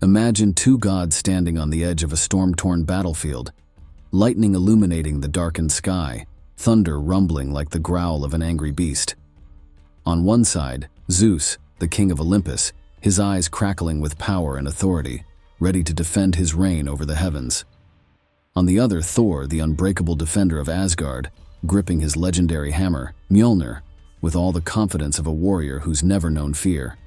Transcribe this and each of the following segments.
Imagine two gods standing on the edge of a storm-torn battlefield, lightning illuminating the darkened sky, thunder rumbling like the growl of an angry beast. On one side, Zeus, the king of Olympus, his eyes crackling with power and authority, ready to defend his reign over the heavens. On the other, Thor, the unbreakable defender of Asgard, gripping his legendary hammer, Mjolnir, with all the confidence of a warrior who's never known fear.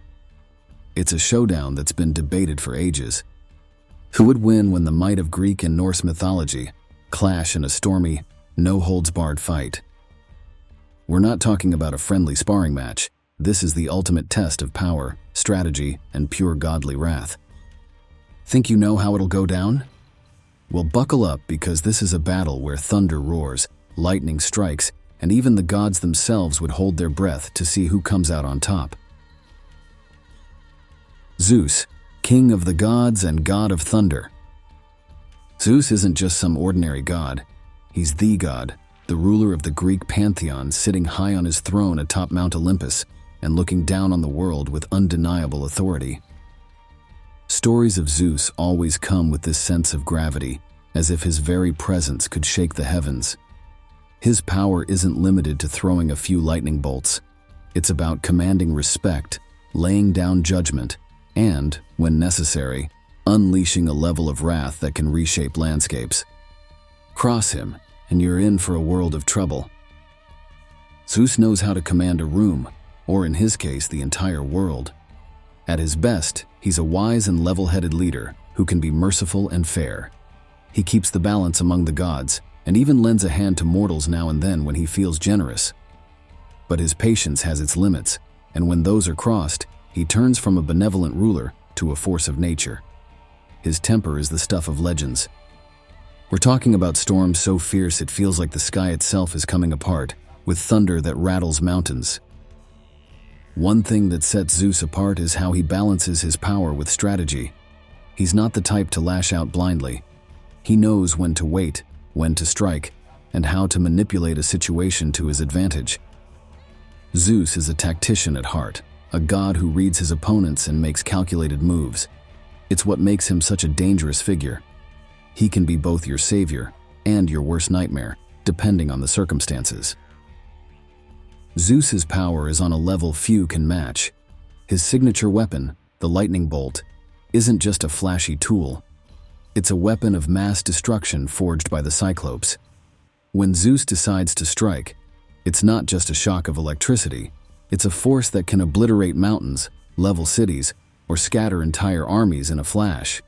It's a showdown that's been debated for ages. Who would win when the might of Greek and Norse mythology clash in a stormy, no-holds-barred fight? We're not talking about a friendly sparring match. This is the ultimate test of power, strategy, and pure godly wrath. Think you know how it'll go down? Well, buckle up, because this is a battle where thunder roars, lightning strikes, and even the gods themselves would hold their breath to see who comes out on top. Zeus, king of the gods and god of thunder. Zeus isn't just some ordinary god. He's the god, the ruler of the Greek pantheon, sitting high on his throne atop Mount Olympus and looking down on the world with undeniable authority. Stories of Zeus always come with this sense of gravity, as if his very presence could shake the heavens. His power isn't limited to throwing a few lightning bolts. It's about commanding respect, laying down judgment, and, when necessary, unleashing a level of wrath that can reshape landscapes. Cross him, and you're in for a world of trouble. Zeus knows how to command a room, or in his case, the entire world. At his best, he's a wise and level-headed leader who can be merciful and fair. He keeps the balance among the gods, and even lends a hand to mortals now and then when he feels generous. But his patience has its limits, and when those are crossed, he turns from a benevolent ruler to a force of nature. His temper is the stuff of legends. We're talking about storms so fierce it feels like the sky itself is coming apart, with thunder that rattles mountains. One thing that sets Zeus apart is how he balances his power with strategy. He's not the type to lash out blindly. He knows when to wait, when to strike, and how to manipulate a situation to his advantage. Zeus is a tactician at heart, a god who reads his opponents and makes calculated moves. It's what makes him such a dangerous figure. He can be both your savior and your worst nightmare, depending on the circumstances. Zeus's power is on a level few can match. His signature weapon, the lightning bolt, isn't just a flashy tool. It's a weapon of mass destruction forged by the Cyclopes. When Zeus decides to strike, it's not just a shock of electricity. It's a force that can obliterate mountains, level cities, or scatter entire armies in a flash.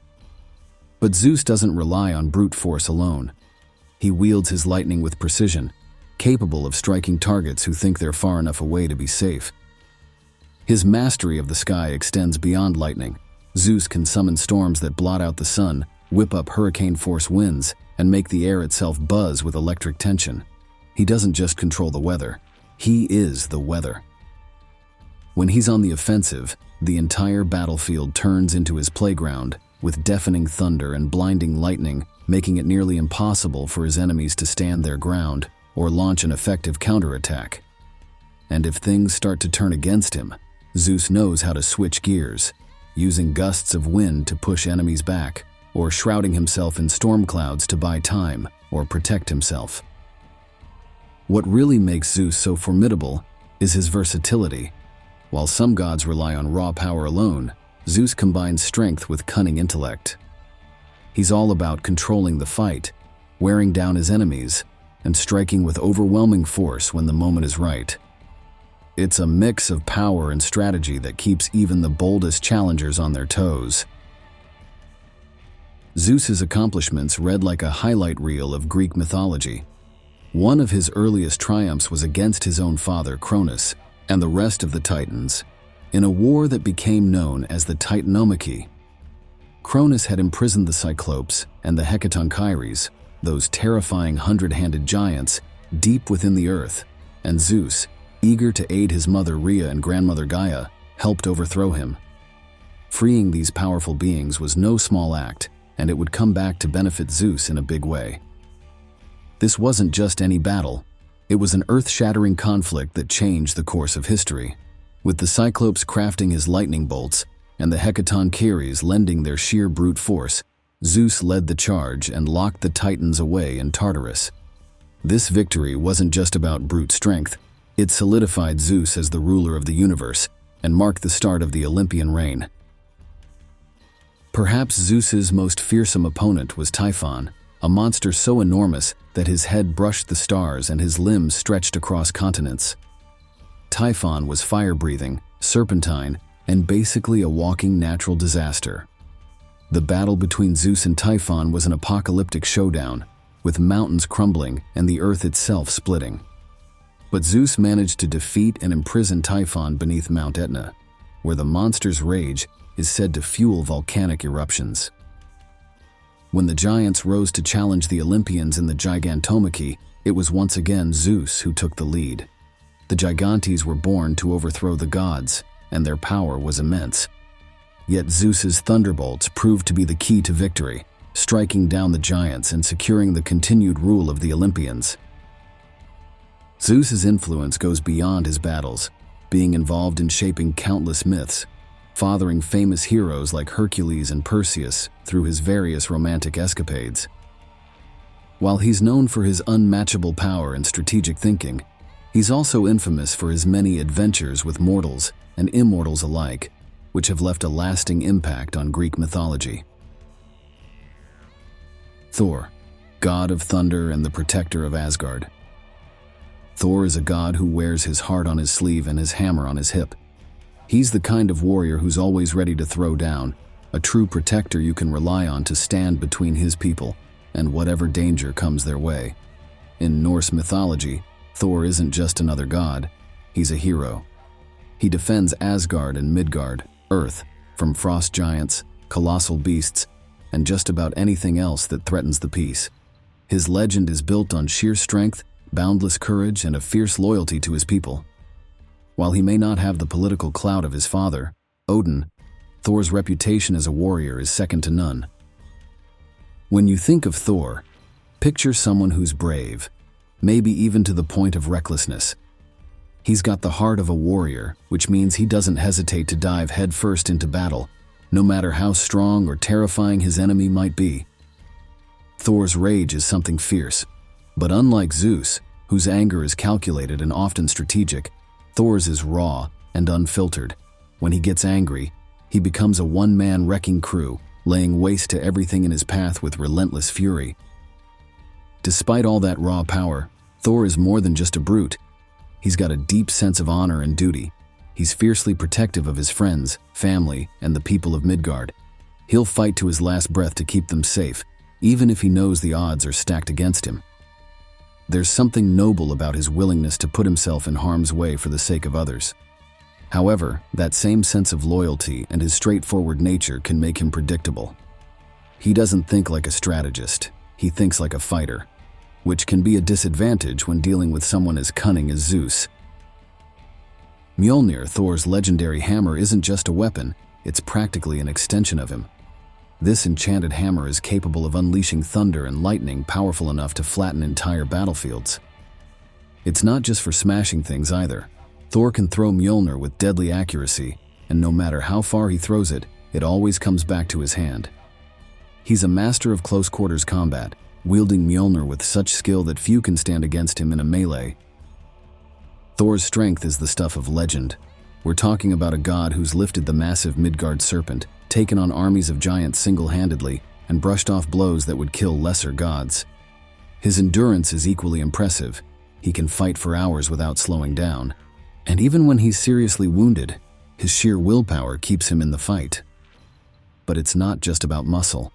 But Zeus doesn't rely on brute force alone. He wields his lightning with precision, capable of striking targets who think they're far enough away to be safe. His mastery of the sky extends beyond lightning. Zeus can summon storms that blot out the sun, whip up hurricane-force winds, and make the air itself buzz with electric tension. He doesn't just control the weather. He is the weather. When he's on the offensive, the entire battlefield turns into his playground, with deafening thunder and blinding lightning, making it nearly impossible for his enemies to stand their ground or launch an effective counterattack. And if things start to turn against him, Zeus knows how to switch gears, using gusts of wind to push enemies back, or shrouding himself in storm clouds to buy time or protect himself. What really makes Zeus so formidable is his versatility. While some gods rely on raw power alone, Zeus combines strength with cunning intellect. He's all about controlling the fight, wearing down his enemies, and striking with overwhelming force when the moment is right. It's a mix of power and strategy that keeps even the boldest challengers on their toes. Zeus's accomplishments read like a highlight reel of Greek mythology. One of his earliest triumphs was against his own father, Cronus, and the rest of the Titans, in a war that became known as the Titanomachy. Cronus had imprisoned the Cyclopes and the Hecatonchires, those terrifying hundred-handed giants, deep within the earth, and Zeus, eager to aid his mother Rhea and grandmother Gaia, helped overthrow him. Freeing these powerful beings was no small act, and it would come back to benefit Zeus in a big way. This wasn't just any battle. It was an earth-shattering conflict that changed the course of history. With the Cyclopes crafting his lightning bolts and the Hecatoncheires lending their sheer brute force, Zeus led the charge and locked the Titans away in Tartarus. This victory wasn't just about brute strength, it solidified Zeus as the ruler of the universe and marked the start of the Olympian reign. Perhaps Zeus's most fearsome opponent was Typhon, a monster so enormous that his head brushed the stars and his limbs stretched across continents. Typhon was fire-breathing, serpentine, and basically a walking natural disaster. The battle between Zeus and Typhon was an apocalyptic showdown, with mountains crumbling and the earth itself splitting. But Zeus managed to defeat and imprison Typhon beneath Mount Etna, where the monster's rage is said to fuel volcanic eruptions. When the giants rose to challenge the Olympians in the Gigantomachy, it was once again Zeus who took the lead. The Gigantes were born to overthrow the gods, and their power was immense. Yet Zeus's thunderbolts proved to be the key to victory, striking down the giants and securing the continued rule of the Olympians. Zeus's influence goes beyond his battles, being involved in shaping countless myths, fathering famous heroes like Hercules and Perseus through his various romantic escapades. While he's known for his unmatchable power and strategic thinking, he's also infamous for his many adventures with mortals and immortals alike, which have left a lasting impact on Greek mythology. Thor, god of thunder and the protector of Asgard. Thor is a god who wears his heart on his sleeve and his hammer on his hip. He's the kind of warrior who's always ready to throw down, a true protector you can rely on to stand between his people and whatever danger comes their way. In Norse mythology, Thor isn't just another god, he's a hero. He defends Asgard and Midgard, Earth, from frost giants, colossal beasts, and just about anything else that threatens the peace. His legend is built on sheer strength, boundless courage, and a fierce loyalty to his people. While he may not have the political clout of his father, Odin, Thor's reputation as a warrior is second to none. When you think of Thor, picture someone who's brave, maybe even to the point of recklessness. He's got the heart of a warrior, which means he doesn't hesitate to dive headfirst into battle, no matter how strong or terrifying his enemy might be. Thor's rage is something fierce, but unlike Zeus, whose anger is calculated and often strategic, Thor's is raw and unfiltered. When he gets angry, he becomes a one-man wrecking crew, laying waste to everything in his path with relentless fury. Despite all that raw power, Thor is more than just a brute. He's got a deep sense of honor and duty. He's fiercely protective of his friends, family, and the people of Midgard. He'll fight to his last breath to keep them safe, even if he knows the odds are stacked against him. There's something noble about his willingness to put himself in harm's way for the sake of others. However, that same sense of loyalty and his straightforward nature can make him predictable. He doesn't think like a strategist, he thinks like a fighter, which can be a disadvantage when dealing with someone as cunning as Zeus. Mjolnir, Thor's legendary hammer, isn't just a weapon, it's practically an extension of him. This enchanted hammer is capable of unleashing thunder and lightning powerful enough to flatten entire battlefields. It's not just for smashing things either. Thor can throw Mjolnir with deadly accuracy, and no matter how far he throws it, it always comes back to his hand. He's a master of close-quarters combat, wielding Mjolnir with such skill that few can stand against him in a melee. Thor's strength is the stuff of legend. We're talking about a god who's lifted the massive Midgard serpent, taken on armies of giants single-handedly, and brushed off blows that would kill lesser gods. His endurance is equally impressive. He can fight for hours without slowing down. And even when he's seriously wounded, his sheer willpower keeps him in the fight. But it's not just about muscle.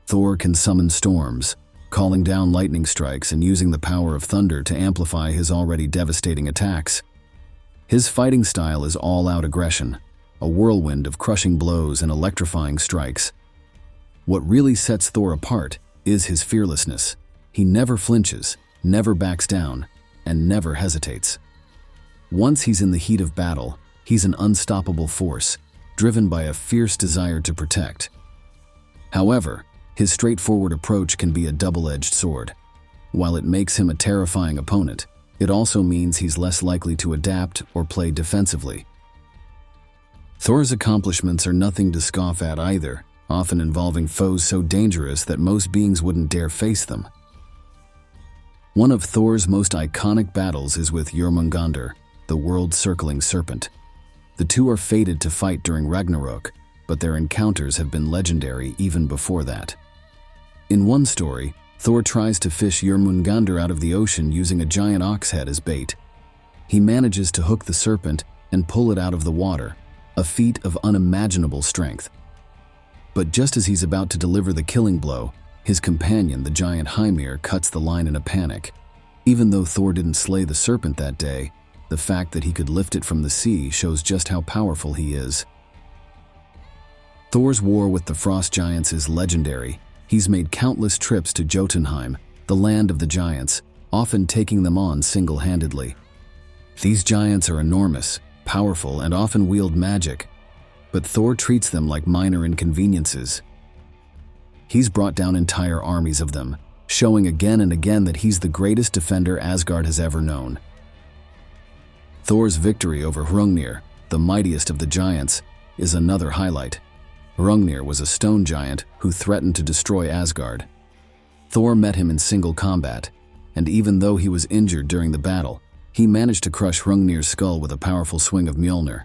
Thor can summon storms, calling down lightning strikes and using the power of thunder to amplify his already devastating attacks. His fighting style is all-out aggression, a whirlwind of crushing blows and electrifying strikes. What really sets Thor apart is his fearlessness. He never flinches, never backs down, and never hesitates. Once he's in the heat of battle, he's an unstoppable force, driven by a fierce desire to protect. However, his straightforward approach can be a double-edged sword. While it makes him a terrifying opponent, it also means he's less likely to adapt or play defensively. Thor's accomplishments are nothing to scoff at either, often involving foes so dangerous that most beings wouldn't dare face them. One of Thor's most iconic battles is with Jormungandr, the world-circling serpent. The two are fated to fight during Ragnarok, but their encounters have been legendary even before that. In one story, Thor tries to fish Jormungandr out of the ocean using a giant ox head as bait. He manages to hook the serpent and pull it out of the water, a feat of unimaginable strength. But just as he's about to deliver the killing blow, his companion, the giant Hymir, cuts the line in a panic. Even though Thor didn't slay the serpent that day, the fact that he could lift it from the sea shows just how powerful he is. Thor's war with the frost giants is legendary. He's made countless trips to Jotunheim, the land of the giants, often taking them on single-handedly. These giants are enormous, powerful, and often wield magic, but Thor treats them like minor inconveniences. He's brought down entire armies of them, showing again and again that he's the greatest defender Asgard has ever known. Thor's victory over Hrungnir, the mightiest of the giants, is another highlight. Hrungnir was a stone giant who threatened to destroy Asgard. Thor met him in single combat, and even though he was injured during the battle, he managed to crush Hrungnir's skull with a powerful swing of Mjolnir.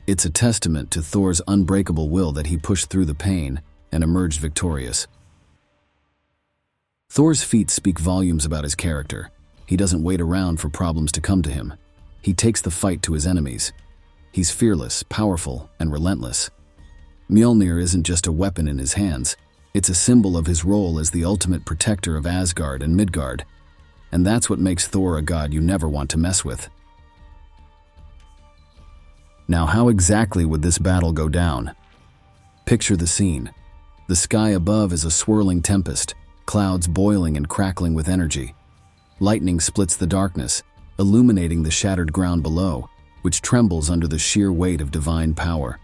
It's a testament to Thor's unbreakable will that he pushed through the pain and emerged victorious. Thor's feats speak volumes about his character. He doesn't wait around for problems to come to him. He takes the fight to his enemies. He's fearless, powerful, and relentless. Mjolnir isn't just a weapon in his hands. It's a symbol of his role as the ultimate protector of Asgard and Midgard. And that's what makes Thor a god you never want to mess with. Now, how exactly would this battle go down? Picture the scene. The sky above is a swirling tempest, clouds boiling and crackling with energy. Lightning splits the darkness, illuminating the shattered ground below, which trembles under the sheer weight of divine power.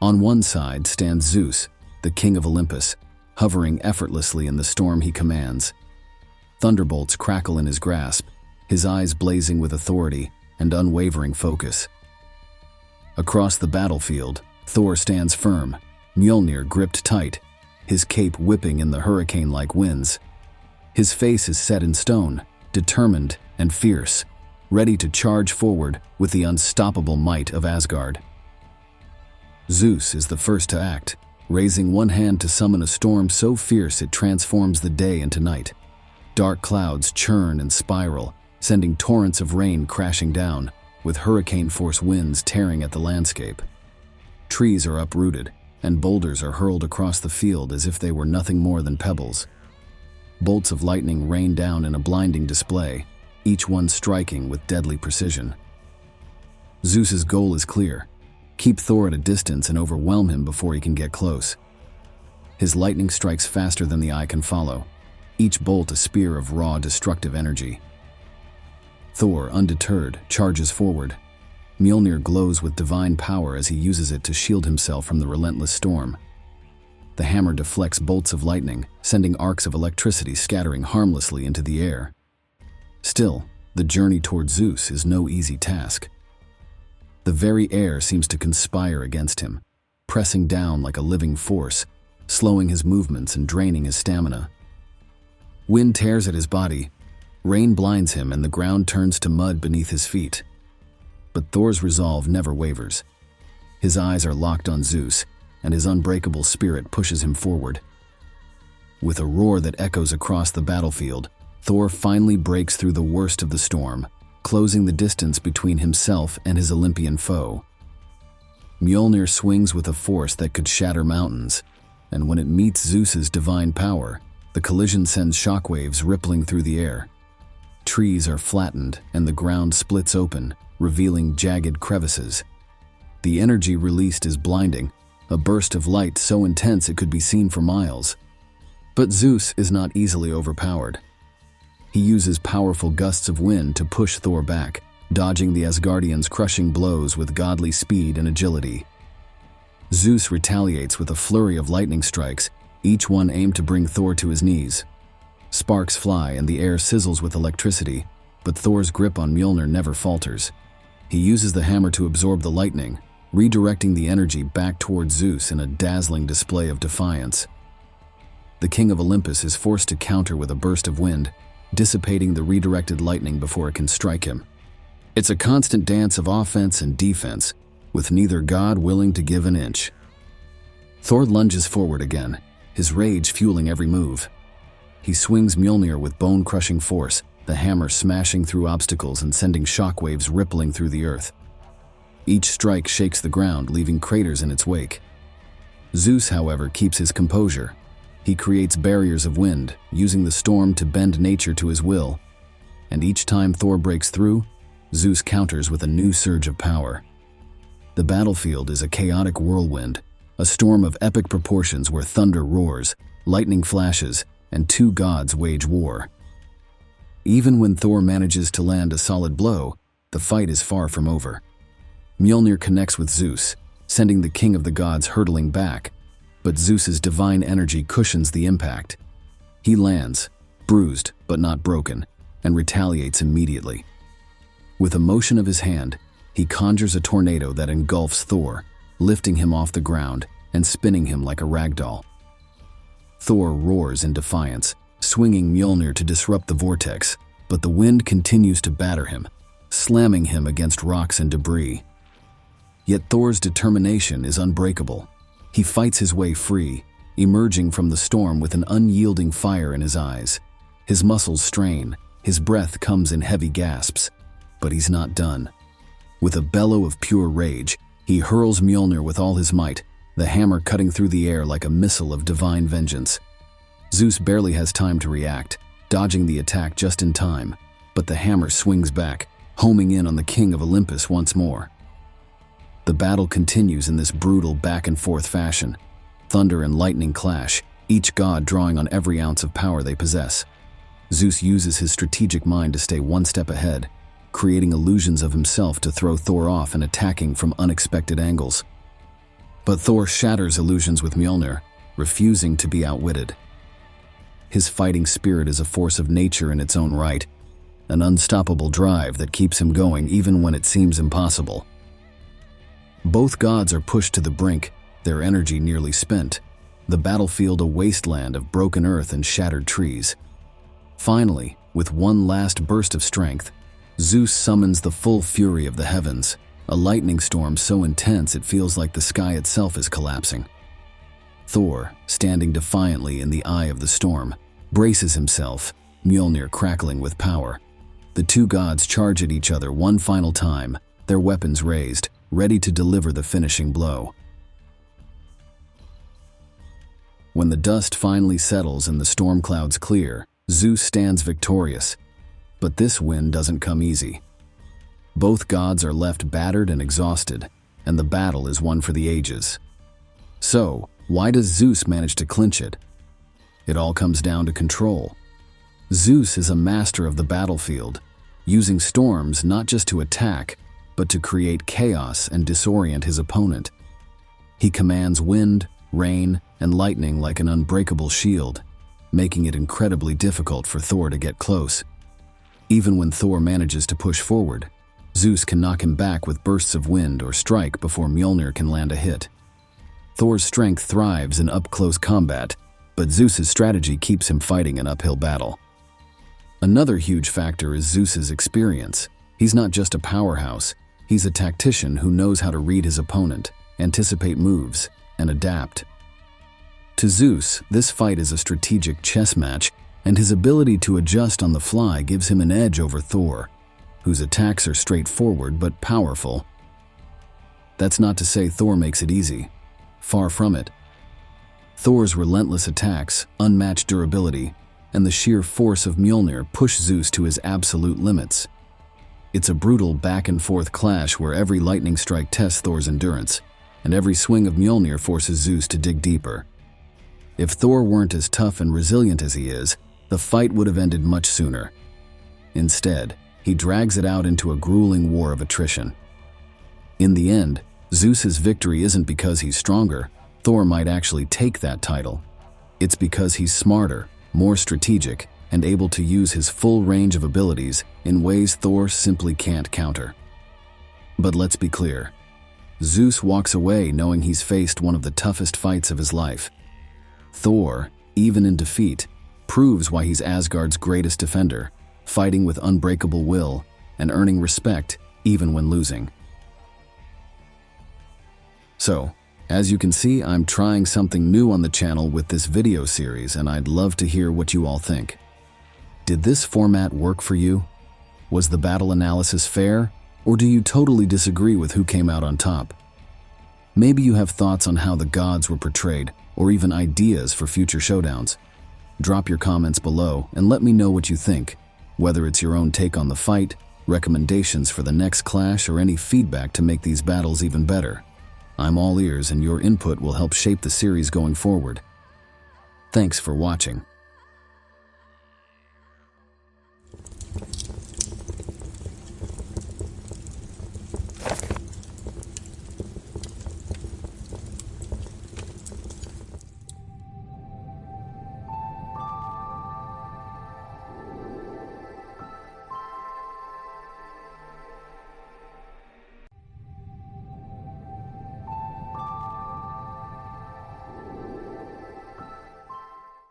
On one side stands Zeus, the king of Olympus, hovering effortlessly in the storm he commands. Thunderbolts crackle in his grasp, his eyes blazing with authority and unwavering focus. Across the battlefield, Thor stands firm, Mjolnir gripped tight, his cape whipping in the hurricane-like winds. His face is set in stone, determined and fierce, ready to charge forward with the unstoppable might of Asgard. Zeus is the first to act, raising one hand to summon a storm so fierce it transforms the day into night. Dark clouds churn and spiral, sending torrents of rain crashing down, with hurricane-force winds tearing at the landscape. Trees are uprooted, and boulders are hurled across the field as if they were nothing more than pebbles. Bolts of lightning rain down in a blinding display, each one striking with deadly precision. Zeus's goal is clear: keep Thor at a distance and overwhelm him before he can get close. His lightning strikes faster than the eye can follow, each bolt a spear of raw, destructive energy. Thor, undeterred, charges forward. Mjolnir glows with divine power as he uses it to shield himself from the relentless storm. The hammer deflects bolts of lightning, sending arcs of electricity scattering harmlessly into the air. Still, the journey toward Zeus is no easy task. The very air seems to conspire against him, pressing down like a living force, slowing his movements and draining his stamina. Wind tears at his body, rain blinds him, and the ground turns to mud beneath his feet. But Thor's resolve never wavers. His eyes are locked on Zeus, and his unbreakable spirit pushes him forward. With a roar that echoes across the battlefield, Thor finally breaks through the worst of the storm, closing the distance between himself and his Olympian foe. Mjolnir swings with a force that could shatter mountains, and when it meets Zeus's divine power, the collision sends shockwaves rippling through the air. Trees are flattened and the ground splits open, revealing jagged crevices. The energy released is blinding, a burst of light so intense it could be seen for miles. But Zeus is not easily overpowered. He uses powerful gusts of wind to push Thor back, dodging the Asgardians' crushing blows with godly speed and agility. Zeus retaliates with a flurry of lightning strikes, each one aimed to bring Thor to his knees. Sparks fly and the air sizzles with electricity, but Thor's grip on Mjolnir never falters. He uses the hammer to absorb the lightning, redirecting the energy back towards Zeus in a dazzling display of defiance. The king of Olympus is forced to counter with a burst of wind, dissipating the redirected lightning before it can strike him. It's a constant dance of offense and defense, with neither god willing to give an inch. Thor lunges forward again, his rage fueling every move. He swings Mjolnir with bone-crushing force, the hammer smashing through obstacles and sending shockwaves rippling through the earth. Each strike shakes the ground, leaving craters in its wake. Zeus, however, keeps his composure. He creates barriers of wind, using the storm to bend nature to his will. And each time Thor breaks through, Zeus counters with a new surge of power. The battlefield is a chaotic whirlwind, a storm of epic proportions where thunder roars, lightning flashes, and two gods wage war. Even when Thor manages to land a solid blow, the fight is far from over. Mjolnir connects with Zeus, sending the king of the gods hurtling back, but Zeus's divine energy cushions the impact. He lands, bruised but not broken, and retaliates immediately. With a motion of his hand, he conjures a tornado that engulfs Thor, lifting him off the ground and spinning him like a ragdoll. Thor roars in defiance, swinging Mjolnir to disrupt the vortex, but the wind continues to batter him, slamming him against rocks and debris. Yet Thor's determination is unbreakable. He fights his way free, emerging from the storm with an unyielding fire in his eyes. His muscles strain, his breath comes in heavy gasps, but he's not done. With a bellow of pure rage, he hurls Mjolnir with all his might, the hammer cutting through the air like a missile of divine vengeance. Zeus barely has time to react, dodging the attack just in time, but the hammer swings back, homing in on the king of Olympus once more. The battle continues in this brutal back-and-forth fashion. Thunder and lightning clash, each god drawing on every ounce of power they possess. Zeus uses his strategic mind to stay one step ahead, creating illusions of himself to throw Thor off and attacking from unexpected angles. But Thor shatters illusions with Mjolnir, refusing to be outwitted. His fighting spirit is a force of nature in its own right, an unstoppable drive that keeps him going even when it seems impossible. Both gods are pushed to the brink, their energy nearly spent, the battlefield a wasteland of broken earth and shattered trees. Finally, with one last burst of strength, Zeus summons the full fury of the heavens, a lightning storm so intense it feels like the sky itself is collapsing. Thor, standing defiantly in the eye of the storm, braces himself, Mjolnir crackling with power. The two gods charge at each other one final time, their weapons raised, ready to deliver the finishing blow. When the dust finally settles and the storm clouds clear, Zeus stands victorious. But this win doesn't come easy. Both gods are left battered and exhausted, and the battle is one for the ages. So, why does Zeus manage to clinch it? It all comes down to control. Zeus is a master of the battlefield, using storms not just to attack, but to create chaos and disorient his opponent. He commands wind, rain, and lightning like an unbreakable shield, making it incredibly difficult for Thor to get close. Even when Thor manages to push forward, Zeus can knock him back with bursts of wind or strike before Mjolnir can land a hit. Thor's strength thrives in up-close combat, but Zeus's strategy keeps him fighting an uphill battle. Another huge factor is Zeus's experience. He's not just a powerhouse, he's a tactician who knows how to read his opponent, anticipate moves, and adapt. To Zeus, this fight is a strategic chess match, and his ability to adjust on the fly gives him an edge over Thor, whose attacks are straightforward but powerful. That's not to say Thor makes it easy. Far from it. Thor's relentless attacks, unmatched durability, and the sheer force of Mjolnir push Zeus to his absolute limits. It's a brutal back-and-forth clash where every lightning strike tests Thor's endurance, and every swing of Mjolnir forces Zeus to dig deeper. If Thor weren't as tough and resilient as he is, the fight would have ended much sooner. Instead, he drags it out into a grueling war of attrition. In the end, Zeus's victory isn't because he's stronger. Thor might actually take that title. It's because he's smarter, more strategic, and able to use his full range of abilities in ways Thor simply can't counter. But let's be clear. Zeus walks away knowing he's faced one of the toughest fights of his life. Thor, even in defeat, proves why he's Asgard's greatest defender, fighting with unbreakable will and earning respect even when losing. So, as you can see, I'm trying something new on the channel with this video series, and I'd love to hear what you all think. Did this format work for you? Was the battle analysis fair, or do you totally disagree with who came out on top? Maybe you have thoughts on how the gods were portrayed, or even ideas for future showdowns. Drop your comments below and let me know what you think, whether it's your own take on the fight, recommendations for the next clash, or any feedback to make these battles even better. I'm all ears, and your input will help shape the series going forward. Thanks for watching.